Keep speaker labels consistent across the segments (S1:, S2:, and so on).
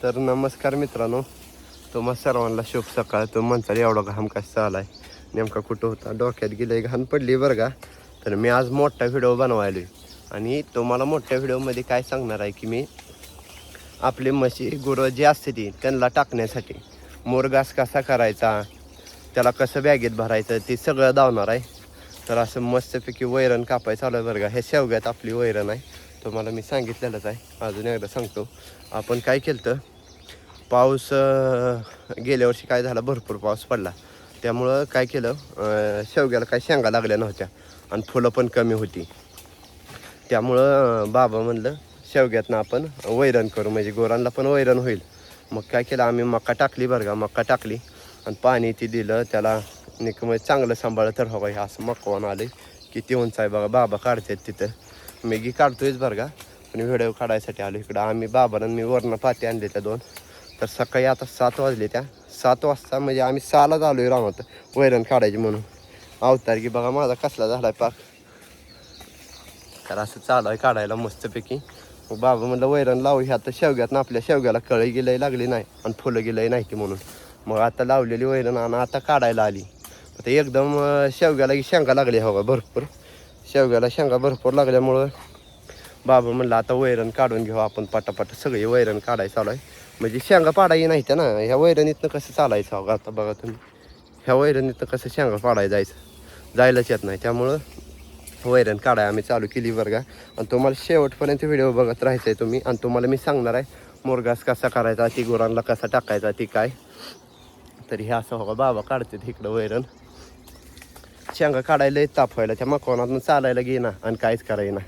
S1: तर नमस्कार मित्रांनो, तुम्हा सर्वांना शुभ सकाळ. तो म्हणता एवढा घाम कसा आलाय, नेमका कुठं होता, डोक्यात गेले, घाण पडली बरं का. तर मी आज मोठा व्हिडिओ बनवायलो आणि तुम्हाला मोठ्या व्हिडिओमध्ये काय सांगणार आहे की मी आपली म्हशी गुरं जी असते ती त्यांना टाकण्यासाठी मोरघास कसा करायचा, त्याला कसं बॅगेत भरायचं ते सगळं धावणार आहे. तर असं मस्तपैकी वैरण कापायचं चालू आहे बरं का. हे शेवग्यात आपली वैरण आहे, तुम्हाला मी सांगितलेलंच आहे, अजून एकदा सांगतो. आपण काय केलं तर पाऊस गेल्या वर्षी काय झाला, भरपूर पाऊस पडला, त्यामुळं काय केलं, शेवग्याला काय शेंगा लागल्या नव्हत्या आणि फुलं पण कमी होती. त्यामुळं बाबा म्हणलं शेवग्यातनं आपण वैरण करू, म्हणजे गुरांना पण वैरण होईल. मग काय केलं, आम्ही मका टाकली बरं का. मका टाकली आणि पाणी ती दिलं त्याला, म्हणजे चांगलं सांभाळलं तर हवं. हे असं मकवान आले किती उंच आहे बघा. बाबा काढतात तिथं, मी काढतोयच बरं का, पण व्हिडिओ काढायसाठी आलो इकडं. आम्ही बाबानं मी वरनं पाती आणले त्या 2. तर सकाळी आता 7 वाजले, त्या 7 वाजता म्हणजे आम्ही 6लाच आलो आहे राहत वैरण काढायची म्हणून. अवतार की बघा माझा कसला झाला आहे पाक. तर असं चालू आहे काढायला मस्तपैकी. मग बाबा म्हणलं वैरण लावू, ह्या तर शेवग्यातनं आपल्या शेवग्याला कळी गेलंही लागली नाही आणि फुलं गेलंही नाही की म्हणून. मग आता लावलेली वैरण आणि आता काढायला आली. आता एकदम शेवग्याला शेंगा लागली हवा भरपूर, शेवग्याला शेंगा भरपूर लागल्यामुळं बाबा म्हणलं आता वैरण काढून घेऊ आपण पटापट. सगळी वैरण काढायचं चालू आहे, म्हणजे शेंगा पाडायची नाही त्या ना. ह्या वैरणीतनं कसं चालायचं हवं आता बघा तुम्ही, ह्या वैरणीतनं कसं शेंगा पाडायला जायलाच येत नाही. त्यामुळं वैरण काढाय आम्ही चालू केली बरं का. आणि तुम्हाला शेवटपर्यंत व्हिडिओ बघत राहायचं आहे तुम्ही. आणि तुम्हाला मी सांगणार आहे मोरघास कसा करायचा, ती गुरांना कसा टाकायचा, ती काय. तरी हे असं हो बाबा काढते इकडं वैरण. शेंगा काढायला ताप व्हायला, त्या मकवानातून चालायला घेईना आणि काहीच करायना.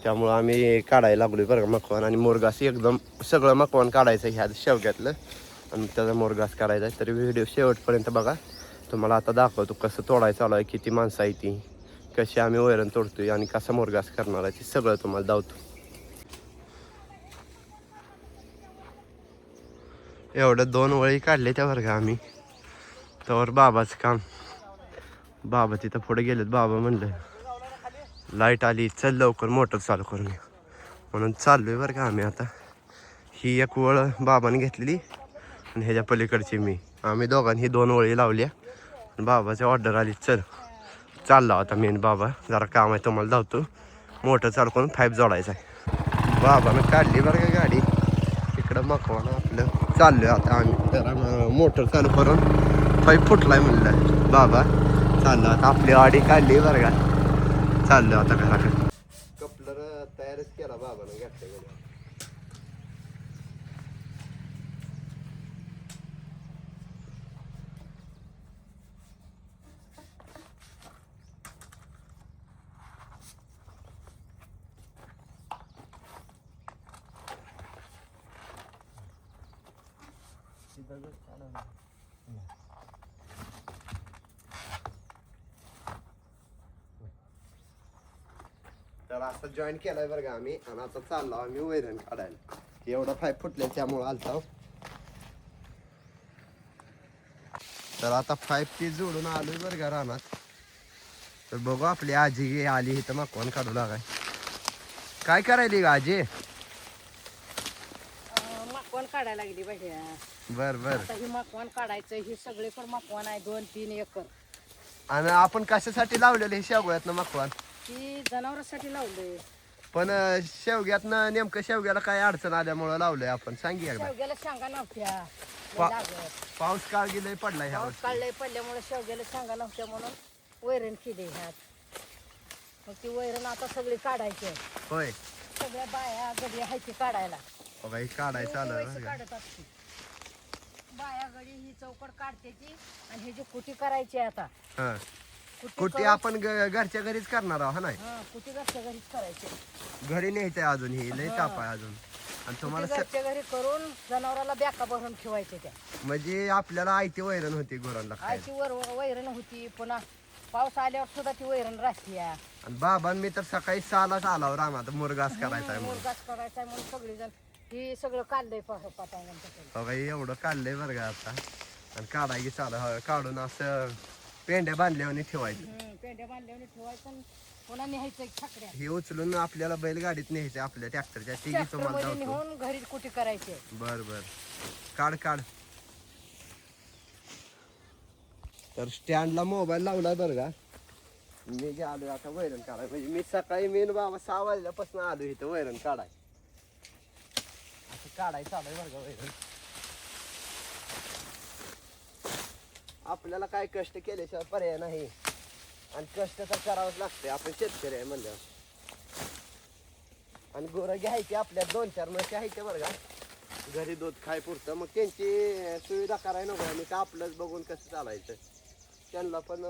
S1: त्यामुळं आम्ही काढायला लागलो बरं का मकवान. आणि मोरघास एकदम सगळं मकवान काढायचं ह्या शेवग्यातलं आणि त्याचा मोरघास काढायचा आहे. तरी व्हिडिओ शेवटपर्यंत बघा, तुम्हाला आता दाखवतो कसं तोडायचं चालू आहे, किती माणसं आहे ती, कशी आम्ही वैरण तोडतोय आणि कसा मोरघास करणार आहे, ते सगळं तुम्हाला दावतो. एवढं 2 वळी काढले त्या बरं का आम्ही. तर बाबाचं काम, बाबा तिथं पुढे गेलेत. बाबा म्हणलं लाईट आली, चल लवकर मोटर चालू करून घ्या, म्हणून चाललोय बरं का आम्ही. आता ही एक वळ बाबाने घेतलेली आणि ह्याच्या पलीकडची मी, आम्ही दोघांनी ही 2 वळी लावल्या. बाबाची ऑर्डर आली, चल चालला आता मेन बाबा, जरा काम आहे तुम्हाला धावतो. मोटर चालू करून 5 जोडायचं आहे. बाबानं काढली बरं का गाडी इकडं मकवानं आपलं. चाललोय आता आम्ही, जरा मोटर चालू करून 5 फुटलाय म्हणलं बाबा. चाललो आता, आपली गाडी काढली बरं का, चाललो आता घराकडे. कपलर तयारच केला बाबानं घेतल्या गेल्या. तर आता जॉईन केलाय बरं का आम्ही. आणि आता चाललो आम्ही वैरण काढायला. एवढा 5 फुटले त्यामुळे आलता. तर आता 5 ती जोडून आलोय बरं का रानात. तर बघू आपली आजी आली इथं मकवान काढू लागाय. काय करायली का आजी?
S2: मकवान काढायला लागली पाहिजे.
S1: बर बर.
S2: आता ही मकवान काढायचं, ही सगळे पण मकवान आहे 2-3 एकर.
S1: आणि आपण कशासाठी लावलेलं हे शेवग्यातनं मकवान?
S2: ही जनावरांसाठी लावलंय.
S1: पण शेवग्यातनं नेमकं शेवग्याला काय अडचण आल्यामुळं लावलंय आपण, सांगी एकदा.
S2: शेवग्याला शेंगा नव्हत्या
S1: पा-
S2: लागत.
S1: पाऊस काळ गेलंय पडलाय ह्या
S2: पाऊस
S1: वर्षी.
S2: काढलंय पडल्यामुळे शेवग्याला शेंगा नव्हत्या म्हणून वैरण केली ह्यात. मग ती वैरण आता सगळी काढायची आहे.
S1: होय,
S2: सगळ्या बाया गडी आहे ती काढायला.
S1: बघा ही काढायचं आलं बरं का.
S2: काढत असते बाया गडी, ही चौकट काढते ती आणि ह्याची कुटी करायची आहे आता.
S1: हा, कुठे
S2: करून-
S1: आपण घरच्या घरीच करणार आहोत ना.
S2: हा, कुटी घरच्या घरीच करायची.
S1: घरी न्यायचंय अजून, ही लय ताप आहे अजून. आणि तुम्हाला
S2: कुटी घरच्या घरी करून जनावराला बॅका भरून ठेवायचे त्या.
S1: म्हणजे आपल्याला आयती वैरण होती गुरांना खायला.
S2: आयची वैरण होती, पुन्हा पाऊस आल्यावर सुद्धा ती वैरण राहते.
S1: आणि बाबा मी तर सकाळी 6लाच आलो रानात मुरघास करायचा आहे म्हणून.
S2: मुरगास करायचा म्हणून सगळेजण ही सगळं काढलंय पाटांगण.
S1: बघा एवढं काढलंय बरं का आता. आणि काढायची चालू, काढून असं पेंड्या बांधल्यावर ठेवायचं.
S2: पेंड्या बांधल्याने ठेवायचं आणि पुन्हा न्यायचं छकड्या
S1: हे उचलून आपल्याला बैलगाडीत न्यायचं आपल्या ट्रॅक्टरच्या तिघी तुम्हाला
S2: मध्ये
S1: धावतो.
S2: नेऊन घरी कुठे करायचे.
S1: बर बर काढ काढ. तर स्टँडला मोबाईल लावलाय बरं का. मी जे आलोय आता वैरण काढाय म्हणजे मी सकाळी मी न बाबा 6 वाजल्यापासून आलो इथं वैरण काढाय. असं काढायचं आलंय बरं का वैरण. आपल्याला काय कष्ट केल्याशिवाय पर्याय नाही आणि कष्ट तर करावंच लागते. आपण शेतकरी आहे म्हणल्यावर. आणि गोरं घ्यायची आपल्या 2-4 म्हशी आहेत बरं का घरी दूध खाय पुरतं. मग त्यांची सुविधा करायला नको आणि का आपलंच बघून कसं चालायचं. त्यांना पण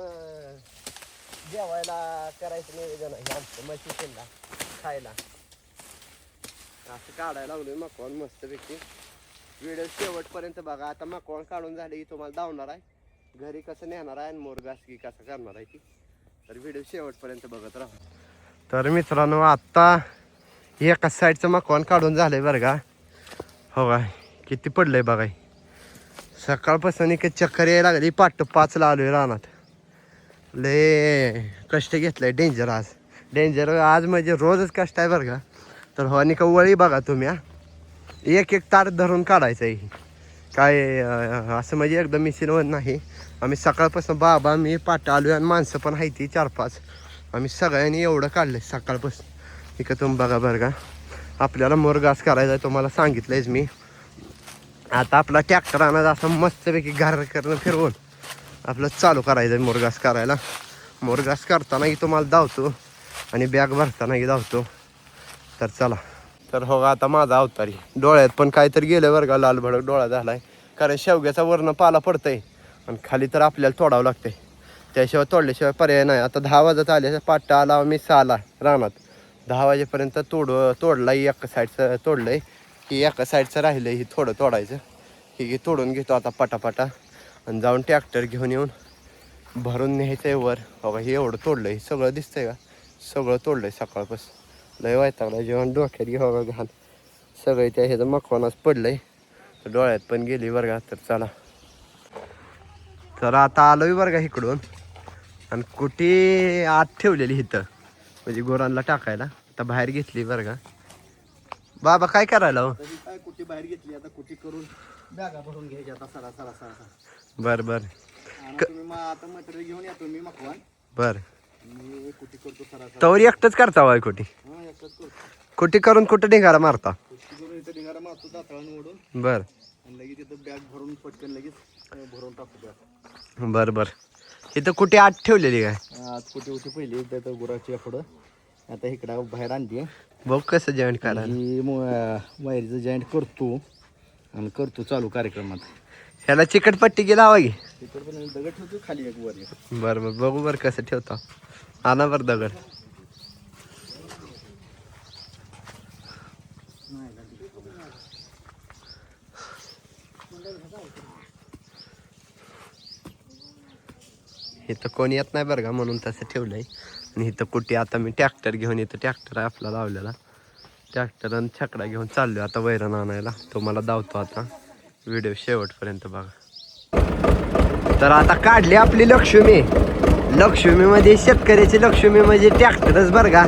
S1: जेवायला करायचं नियोजन आहे आमचं म्हशी त्यांना खायला. असं काढायला लागलोय मकवान मस्तपैकी. व्हिडिओ शेवटपर्यंत बघा. आता मकवान काढून झाले की तुम्हाला धावणार आहे घरी कसं नेणार आहे आणि मोरगासकी कसं करणार आहे ती. तर व्हिडिओ शेवटपर्यंत बघत राहा. तर मित्रांनो आता एका साईडचं मकवान काढून झालंय बरं का. हो का किती पडलंय बघाय. सकाळपासून एक चक्कर यायला लागली. 5:05 आलोय रानात. लय कष्ट घेतलंय. डेंजर आज डेंजर आज म्हणजे रोजच कष्ट आहे बरं का. तर हो आणि का वळी बघा तुम्ही एक तार धरून काढायचं आहे. काय असं म्हणजे एकदम मिशीनवर नाही. आम्ही सकाळपासून बाबा मी पाठ आलोय आणि माणसं पण आहे ती 4-5. आम्ही सगळ्यांनी एवढं काढलंय सकाळपासून. इकडं तुम्ही बघा बरं का. आपल्याला मोरगास करायचा आहे तुम्हाला सांगितलंयच मी. आता आपला ट्रॅक्टर आणायचा असं मस्तपैकी घर करणं फिरवून आपलं चालू करायचं आहे मोरगास करायला. मोरगास करतानाही तुम्हाला धावतो आणि बॅग भरतानाही धावतो. तर चला. तर हो आता माझा अवतारी डोळ्यात पण काहीतरी गेलं बरं का. लाल भडक डोळा झालाय कारण शेवग्याचा वरनं पाला पडतंय आणि खाली तर आपल्याला तोडावं लागतंय. त्याशिवाय तोडल्याशिवाय पर्याय नाही. आता 10 वाजत आले. पाट्टा आला मी 6ला रानात. 10 वाजेपर्यंत तोडला. एका साईडचं तोडलंय की एका साईडचं राहिलंय ही थोडं तोडायचं. ही तोडून घेतो आता पटापटा आणि जाऊन ट्रॅक्टर घेऊन येऊन भरून न्यायचं आहे वर. बघा हे एवढं तोडलंय सगळं दिसतंय का. सगळं तोडलंय सकाळपासून. लय वैतागला जेवण डोक्यात घ्यावं घाल. सगळे त्या ह्याचं मखवानाच पडलंय. तर डोळ्यात पण गेली बरं का. तर चला. तर आता आलोय बरं का इकडून आणि कुठे आत ठेवलेली इथं म्हणजे गोरांना टाकायला. आता बाहेर घेतली बरं का. बाबा काय करायला हो.
S3: काय कुठे बाहेर घेतली आता कुठे करून बॅगा भरून घ्यायच्या आता सरा.
S1: बर बर
S3: तुम्ही आता मटेरियल घेऊन या तुम्ही मकवान
S1: बर.
S3: मी कुठे करतो सरा.
S1: तवर एकटंच करता वाय कुठे
S3: हा एकच करतो.
S1: कुठे करून कुठं ढिगारा मारता.
S3: कुठे करून इथं ढिगारा मारतो दाताळानं ओढून
S1: बर
S3: आणि लगेच तिथं बॅग भरून पटकन लगेच भरून टाकतो बॅग.
S1: बर बर. इथं कुठे आत ठेवलेली काय.
S3: आज कुठे होती पहिली एकदा गुराच्या पुढं. आता इकडं बाहेर आणली.
S1: बघ कसं जॉईंट करायला.
S3: ही वायरीचं जॉईंट करतो आणि करतो चालू कार्यक्रमात.
S1: ह्याला चिकटपट्टी गेला हवा की.
S3: तिकडे पण दगड ठेवतो खाली एक वर.
S1: बर बर बघू बर कसं ठेवता. आणा बर दगड. इथं कोणी येत नाही बरं का म्हणून तसं ठेवलंय. आणि इथं कुठे आता मी ट्रॅक्टर घेऊन येतो. ट्रॅक्टर आहे आपला लावलेला. ट्रॅक्टर आणि छकडा घेऊन चाललोय आता वैरण आणायला. तुम्हाला धावतो आता. व्हिडिओ शेवटपर्यंत बघा. तर आता काढली आपली लक्ष्मी. लक्ष्मीमध्ये शेतकऱ्याची लक्ष्मी म्हणजे ट्रॅक्टरच बरं का.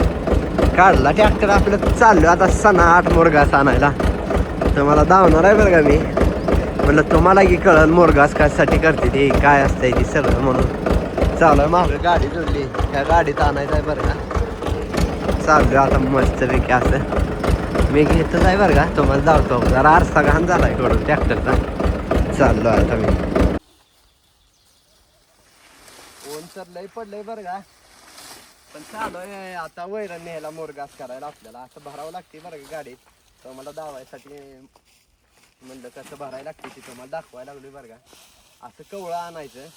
S1: काढला ट्रॅक्टर आपलं चाललो आता सणा 8 मोरगास आणायला. तुम्हाला धावणार आहे बरं का मी. म्हणलं तुम्हाला की कळण मोरगास कशासाठी करते ते काय असतंय ती सगळं म्हणून. चालू आहे मागं गाडी जोडली. त्या गाडीत आणायचं आहे बरं का. चाललोय आता मस्तपैकी असं मी घेतच आहे बरं का. तुम्हाला धावतो. जरा आरसा घाण झाला आहे थोडं ट्रॅक्टरचा. चाललो आता मी. ऊन तर लय पडलंय बरं का. पण चालू आहे आता वैरण न्यायला मोरगास करायला आपल्याला. असं भरावं लागते बरं का गाडीत. तुम्हाला धावायसाठी म्हणलं कसं भरायला लागते ते तुम्हाला दाखवायला लागलोय बरं का. असं कवळं आणायचं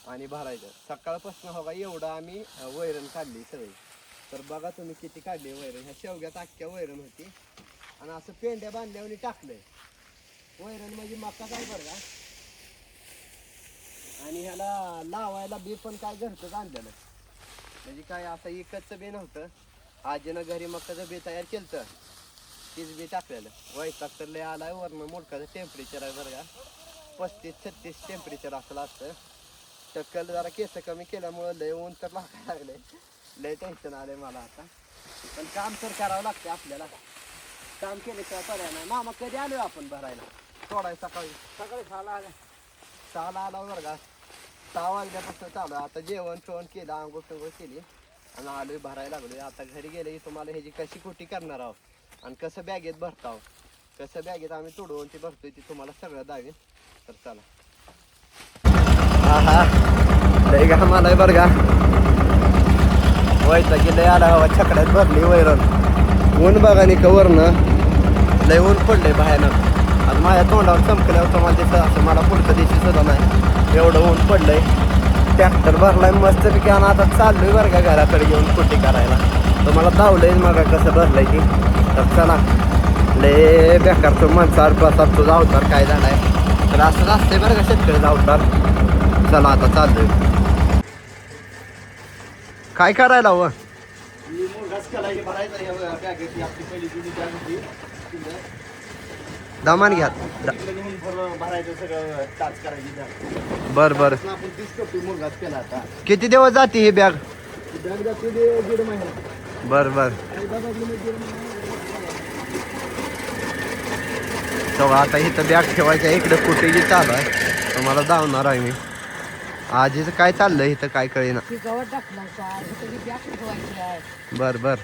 S1: आणि भरायचं. सकाळपासून हो का एवढं आम्ही वैरण काढली सगळी. तर बघा तुम्ही किती काढली वैरण. ह्या शेवग्यात अख्ख्या वैरण होती आणि असं पेंड्या बांधल्यावर टाकलंय. वैरण म्हणजे मका काय बरं का. आणि ह्याला लावायला बी पण काय घरचंच आणलेलं. म्हणजे काय असं इकडचं बी नव्हतं. आजीनं घरी मकाचं बी तयार केलं. तीच बी टाकलेलं. वैताग तर लय आलाय. वरनं मोडकाचं टेम्परेचर आहे बरं का. 35-36 टेम्परेचर असलं असतं. टक्कल जरा केस कमी केल्यामुळं लय ऊन तर लागायला लागलंय. लय टेन्शन आलंय मला आता. पण काम तर करावं लागतं आपल्याला. काम केले काय पर्याय नाही. मामा कधी आलोय आपण भरायला सोडाय सकाळी
S2: 6ला आले.
S1: 6ला आला बरं का. 6 वाजल्यापासून चालू आहे. आता जेवण फेवण केलं, आंघोळ फेंघोळ केली आणि आलोय भरायला लागलोय. आता घरी गेले की तुम्हाला ह्याची कशी कुटी करणार आहोत आणि कसं बॅगेत भरता आहोत, कसं बॅगेत आम्ही तुडवून ती भरतोय ती तुम्हाला सगळं दावेन. तर चला. हा हा लय घाम आलाय बरं का. वैताग लय आला हवा. छकड्यात भरली वैरण. ऊन बघा नि कवरनं लय ऊन पडलंय भयानक. आणि माझ्या तोंडावर चमकल्यावर तुम्हाला दिसत असं मला पुढचं दिवशी सुद्धा नाही एवढं ऊन पडलंय. ट्रॅक्टर भरलाय मस्तपैकी आणि आता चाललोय बरं का घराकडे घेऊन कुटी करायला. तुम्हाला धावलंय मग कसं भरलंय की. तर चला. लय बेकार तो माणसावर प्रसाद तुझा अवतार काय झालाय. तर असंच असतंय बरं का शेतकऱ्याचा अवतार. चला आता चाललोय. काय करायला हवं. दमान घ्या. बर बर. किती दिवस जाते ही बॅग. बर बर. आता इथं बॅग ठेवायच्या इकडे कुठेही चालू आहे. तुम्हाला धावणार आहे मी. आजीचं काय चाललंय इथं काय कळेना. बर बर.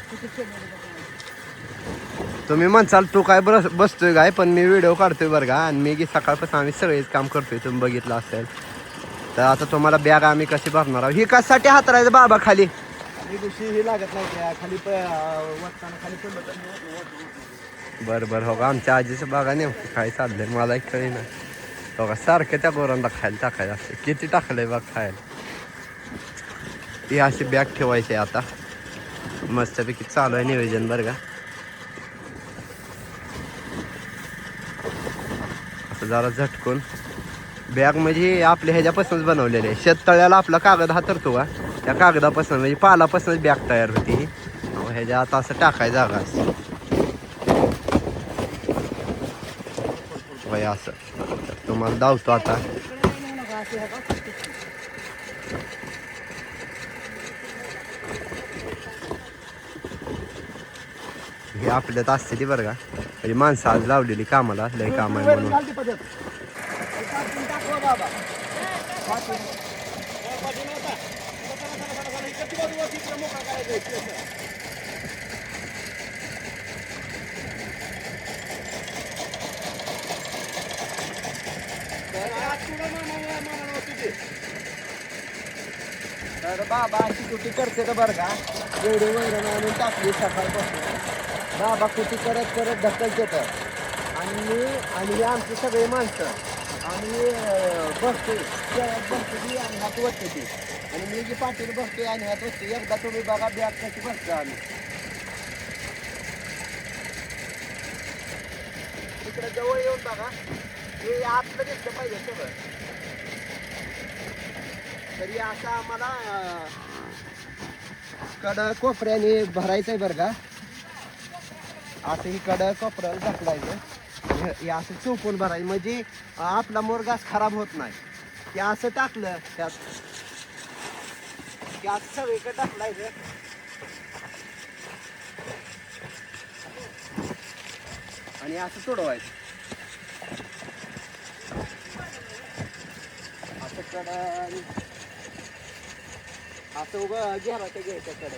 S1: तुम्ही म्हणसाल तू काय बसतोय काय, पण मी व्हिडिओ काढतोय बरं का. आणि मी सकाळपासून आम्ही सगळेच काम करतोय तुम्ही बघितलं असेल. तर आता तुम्हाला बॅग आम्ही कशी भरणार आहोत. ही कशासाठी हातरायचं बाबा खाली. लागत नाही खाली खाली बरं बरं. हो का आमच्या आजीचं बघा नेमकं काय चाललंय मला एक कळेना. हो का सारखं त्या गोरांना खायला टाकायचं असतं. किती टाकलंय बघ खायला. ही अशी बॅग ठेवायची आता. मस्तपैकी चालू आहे नियोजन बरं का. असं जरा झटकून बॅग म्हणजे आपल्या ह्याच्यापासूनच बनवलेले आहे. शेततळ्याला आपला कागद हातरतो का त्या कागदापासून म्हणजे पालापासूनच बॅग तयार होती. ह्याच्या आता असं टाकाय जागा असं. तुम्हाला धावतो आता. हे आपल्यात असते ती बरं का. म्हणजे माणसं आज लावलेली कामाला लय काम आहे म्हणून. तर बाबा अशी कुटी करते तर बरं का. एवढी वैरण आणून टाकली सकाळपासून. बाबा कुटी करत करत ढकलते तर. आणि हे आमचे सगळे माणसं आम्ही बसतोय बसतो आणि हात वरते ती. आणि मी जी पाठीवर बसतोय आणि हात वरते. एकदा तुम्ही बघा बॅग कशी बसतो आम्ही. तिकडे जवळ येऊन बघा. हे आतलं दिसलं पाहिजे सगळं. तरी असं आम्हाला कडं कोपऱ्याने भरायचंय बरं का. असं ही कडं कोपऱ्याला ढकलायचं. हे असं चोपून भरायचं म्हणजे आपला मोरगास खराब होत नाही. ते असं टाकलं त्यात की असं सगळीकडे टाकलायचं. आणि असं सोडवायचं. असं कडं असं उभं घ्यायचं घ्यायच्याकडे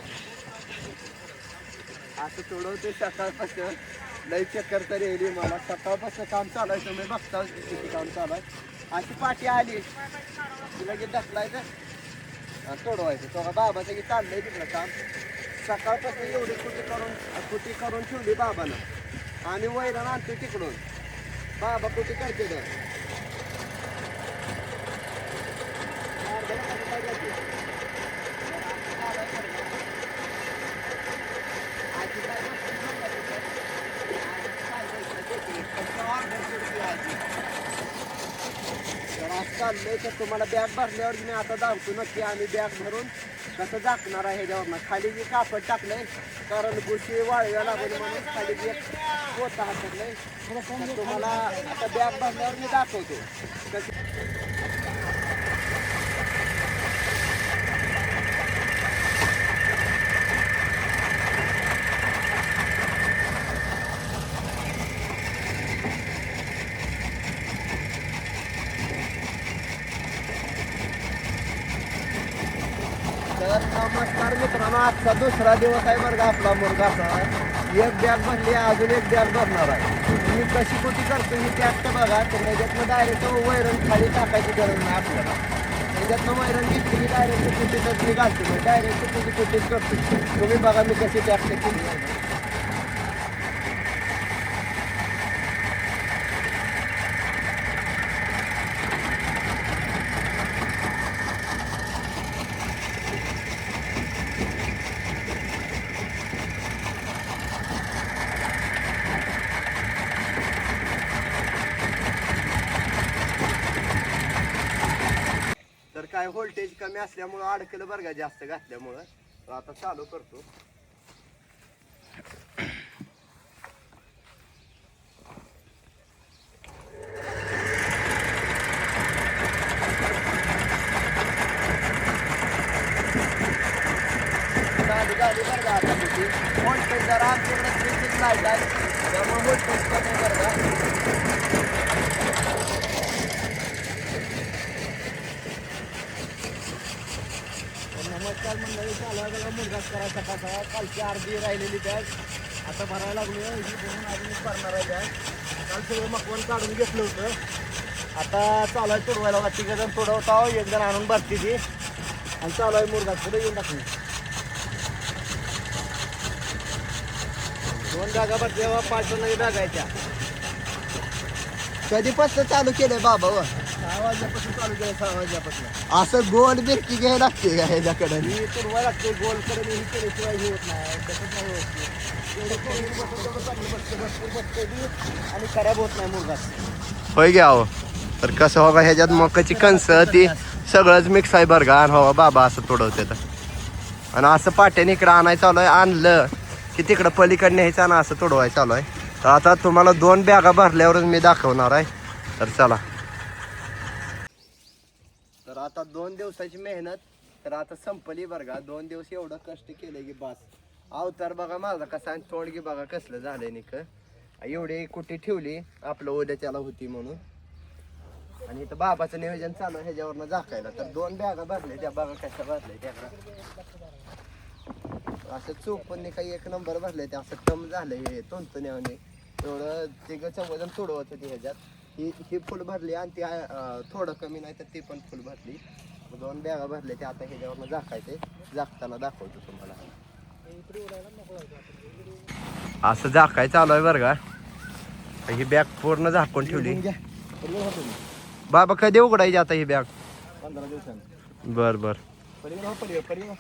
S1: असं सोडवते. सकाळपासून लई चक्कर तरी येईल मला. सकाळपासून काम चालू आहे. तुम्ही बघता किती काम चालू आहे. अशी पाठी आली की लगेच ढकलायचं सोडवायचं. तो बाबाचं की चाललंय तिकडं काम. सकाळपासून एवढी कुटी करून ठेवली बाबानं. आम्ही वैरण आणतो तिकडून. बाबा कुटी करते तर चाललंय. तर तुम्हाला बॅग भरल्यावर मी आता दाखवतो नक्की आम्ही बॅग भरून कसं झाकणार आहे ह्याच्यावर. खाली जे कापड टाकलंय कारण गुशी वाळव्या लागून म्हणून खाली जे पोता हातरलंय. तर तुम्हाला आता बॅग भरल्यावर मी दाखवतो कसं. तर नमस्कार मित्रांनो, आजचा दुसरा दिवस आहे बरं का आपला मुरगाचा. एक बॅग भरली, अजून एक बॅग भरणार आहे. मी कशी कुठे करतो ही बॅग बघा. तर त्याच्यातनं डायरेक्ट वैरण खाली टाकायची गरज नाही आपल्याला. त्याच्यातनं वैरण घेतली की डायरेक्ट कुठेच मी घालतो, मी डायरेक्ट कुठे कुठेच करतो. तुम्ही बघा मी कशी बॅग केली. तर काय व्होल्टेज कमी असल्यामुळं अडकलं बरं का, जास्त घातल्यामुळं. तर आता चालू करतो. झाली बरं का आता तुझी व्होल्टेज जरा आमच्याकडे स्विचिंग लाईट आहे, त्यामुळे व्होल्टेज कमी आहे बरं का.
S3: नमस्कार मंडळी, चालू आहे बघा मुरघास करायचा कसा. कालची अर्धी राहिलेली बॅग आता भरायला लागलो. ही भरून अजून भरणार आहे बॅग. काल सगळं मकवण काढून घेतलं होतं. आता चालू आहे तुडवायला. बघा तिघं जण तुडवता, एक जण आणून भरती ती. आणि चालू आहे मुरघास. पुढे येऊन टाकून 2 बॅगा भरल्या. 5 नवी बॅग आहे त्या.
S1: कधीपासून चालू केलंय बाबा?
S3: 6 वाजल्यापासून चालू केलं. 6 वाजल्यापासून
S1: असं गोल बिरकी घ्यायला लागते का ह्याच्याकडे?
S3: ही तुडवायला लागते. गोल करून ही केल्याशिवाय हे होत नाही. तसंच नाही होत. एवढं करून बसतं तेवढं चांगलं बसतं. भरपूर बसतं बी आणि खराब होत नाही मुरघास.
S1: होय घ्या हो. तर कसं हो का, ह्याच्यात मकाची कणस ती सगळंच मिक्स आहे बरं का. आणि हो बाबा असं तोडवते तर. आणि असं पाट्याने इकडं आणायचं चालू आहे. आणलं की तिकडं पलीकडे न्यायचं आणि असं तोडवायचं चालू आहे. तर आता तुम्हाला 2 बॅगा भरल्यावरच मी दाखवणार आहे. तर चला. तर आता 2 दिवसाची मेहनत तर आता संपली बरं का. 2 दिवस एवढं कष्ट केलं की बास. अवतार बघा माझा कसा आणि तोडगी बघा कसलं झालंय निक. एवढी कुठे ठेवली आपलं उद्याच्याला होती म्हणून. आणि इथं बाबाचं नियोजन चालू आहे ह्याच्यावरनं झाकायला. तर 2 बॅगा भरले त्या बघा कशा भरले त्या. असं चोपणने काही एक नंबर भरले ते. असं टम झालंय हे तोंतण्याने. एवढं तिघं वजन तोडवत होती ह्याच्यात. ही फुल भरली आणि ती थोडं कमी नाही तर ती पण फुल भरली. 2 बॅगा भरले ते. आता ह्याच्यावरनं झाकायचे. झाकताना दाखवतो तुम्हाला. असं झाकाय चालू आहे बरं का. ही बॅग पूर्ण झाकून ठेवली. बाबा कधी उघडायची आता ही बॅग?
S3: 15 दिवसांनी.
S1: बर.
S3: पलीकडे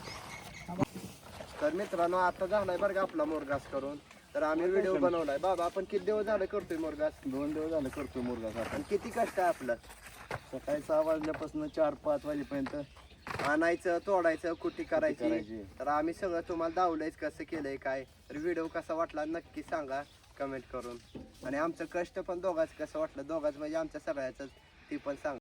S1: तर मित्रांनो आता झालाय बरं का आपला मुरघास करून. तर आम्ही व्हिडिओ बनवलाय. बाबा आपण किती दिवस झाले करतोय मुरघास?
S3: 2 दिवस झाले करतो मुरघास.
S1: आणि किती कष्ट आहे आपलं.
S3: सकाळी 6 वाजल्यापासून 4-5 वाजेपर्यंत
S1: आणायचं, तोडायचं, कुटी करायची.
S3: करायची.
S1: तर आम्ही सगळं तुम्हाला दावलंयच कसं केलंय काय. तर व्हिडिओ कसा वाटला नक्की सांगा कमेंट करून. आणि आमचं कष्ट पण दोघांच कसं वाटलं, दोघांच म्हणजे आमच्या सगळ्याच ती पण सांगा.